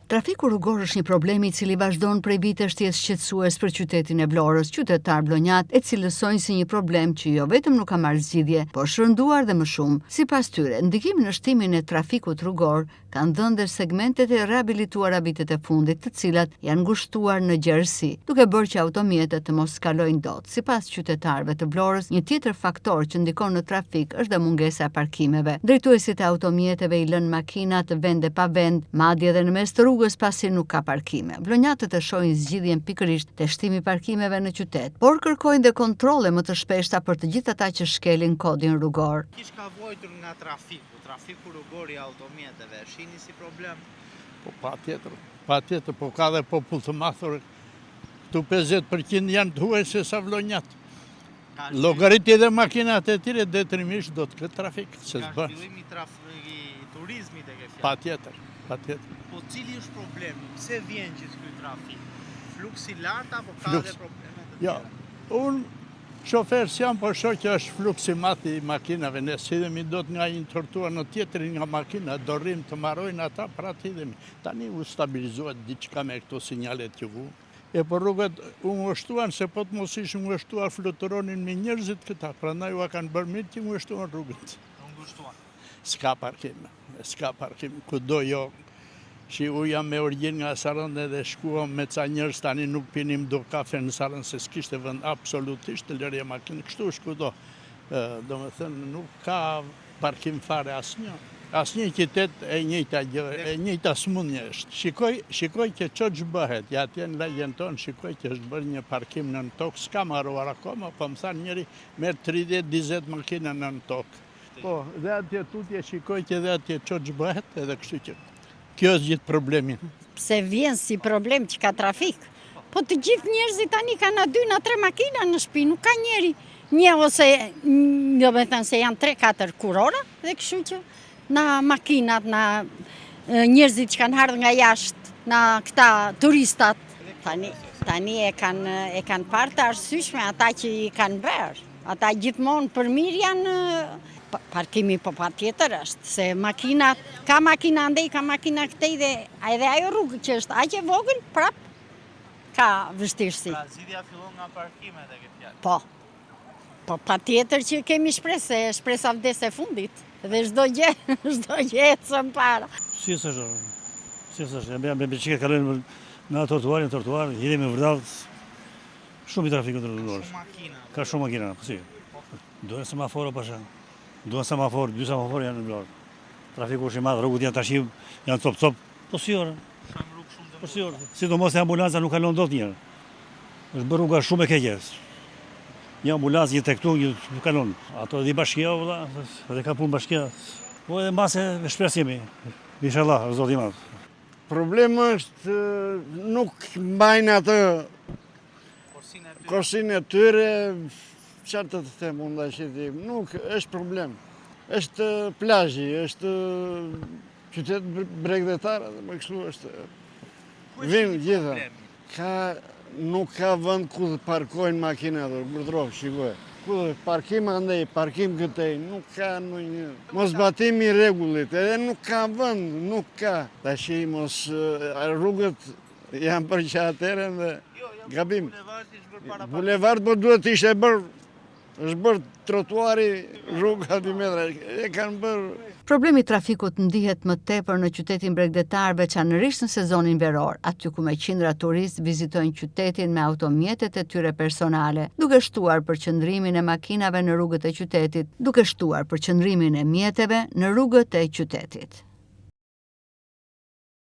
Trafiku rrugor është një problem i cili vazhdon prej vitesh të jetë shqetësues për qytetin e Vlorës. Qytetar vlonjat e cilësojnë si një problem që jo vetëm nuk ka marrë zgjidhje, por shërnduar dhe më shumë. Sipas tyre, ndikimi në shtimin e trafikut rrugor kanë dhënë dhe segmentet e rehabilituara vitet e fundit, të cilat janë ngushtuar në gjerësi, duke bërë që automjetet të mos skalojnë dot. Sipas qytetarëve të Vlorës, një tjetër faktor që ndikon në trafik është dhe mungesa e parkimeve. Drejtuesit e automjeteve i lënë makinat vende pa vend, madje edhe në mes të rrugës pasi nuk ka parkime. Vlonjatët e shohin zgjidhjen pikërisht te shtimi i parkimeve në qytet, por kërkojnë dhe kontrolle më të shpeshta për të gjithë ata që shkelin kodin rrugor. Kish ka vojtur nga trafiku rrugor i automjeteve, shihni si problem? Po patjetër, po ka dhe popull të mathur. Këtu 50% janë të huaj se sa vlonjat. Llogariti dhe makinat e tjera detyrimisht do të ketë trafik. Ka zhvillim i turizmit e ke fjalë. Patjetër. Po cili është problemi? Pse vjen gjithë ky trafik? Fluksi lart apo ka dhe probleme të tjera? Jo, unë shofer jam, po shoh që është fluksi madh i makinave. Ne sidhemi dot nga një tortuar në tjetrin nga makina, do rrim të marrojnë ata pra të hidhemi. Tani u stabilizohet diçka me këto sinjalet që vu. E por rrugët u ngushtuan, se po të mos ishin ngushtuar fluturonin me njerëzit këta, prandaj u kanë bërë mirë që ngushtuan rrugët. S'ka parkim, kudo jo. Shi u jam me origjinë nga Saranda dhe shkuam me ca njerëz, tani nuk pinim do kafe në Sarandë se s'kishte vend absolutisht të lërje makinë, kështu është kudo. Domethënë nuk ka parkim fare asnjë qytet e njëjta gjë, e njëjta smundje është. Shikoj që ç'është bëhet, ja atje në lagjen tonë shikoj që është bërë një parkim nën tokë, s'ka marruar akoma, po më thanë njëri merr 30-40 makina nën tokë. Po, dhe atje tutje shikoj që dhe atje ç'është bëhet, edhe kështu që kjo është gjithë problemi. Pse vjen si problem që ka trafik? Po të gjithë njerëzit tani kanë 2-3 makina në shtëpi, nuk ka njeri. Një ose, do me thënë se janë 3-4 kurora, dhe kështu që na makinat, na njerëzit që kanë ardhur nga jashtë, na këta turistat, tani e kanë parë të arsyeshme ata që i kanë bërë. Ata gjithmonë për mirë janë. Parkimi po patjetër është, se makinat, ka makina ndej, ka makina këtej dhe edhe ajo rrugë që është aq e vogël, prap ka vështirësi. Pra zgjidhja fillon nga parkimet e ke fjalë. Po patjetër që kemi shpresë, shpresa vdes e fundit, dhe çdo gjë ecën para. Si është, me biçikletë kalojnë në trotuar, hidhemi me vërtet shumë i trafikut rrugor. Ka shumë makina, po si. Duhen semaforo pasha. Duhen semafor, 2 semafor janë në Vlorë. Trafiku është i madh, rrugët janë tash janë cop. Po si orë. Po si orë. Sidomos e ambulanca nuk kalon dot njëherë. Është bërë rruga shumë e keqe. Një ambulancë, një tek këtu, një nuk kalon. Ato edhe bashkia valla, edhe ka punë bashkia. Po edhe mbase shpresimi. Inshallah, zoti i madh. Problemi është nuk mbajnë atë korsinë e tyre. Qartë të them unë dashiti, nuk është problem. Është plazhi, është qytet bregdetar, dhe më kështu është. Vinë gjitha. Nuk ka vend ku të parkojnë makinat, burdrof, shikoj. Ku parkim andej, parkim këtej, nuk ka ndonjë mosbatimi i rregullit, edhe nuk ka vend, nuk ka. Tashi mos rrugët janë për që atëherën dhe gabim. Bulevard po duhet të ishte bërë. Është bërë trotuari, rruga 2 metra, e kanë bërë. Problemi i trafikut ndihet më tepër në qytetin bregdetar, veçanërisht në sezonin veror, aty ku me qindra turistë vizitojnë qytetin me automjetet e tyre personale, duke shtuar përqendrimin e makinave në rrugët e qytetit, duke shtuar përqendrimin e mjeteve në rrugët e qytetit.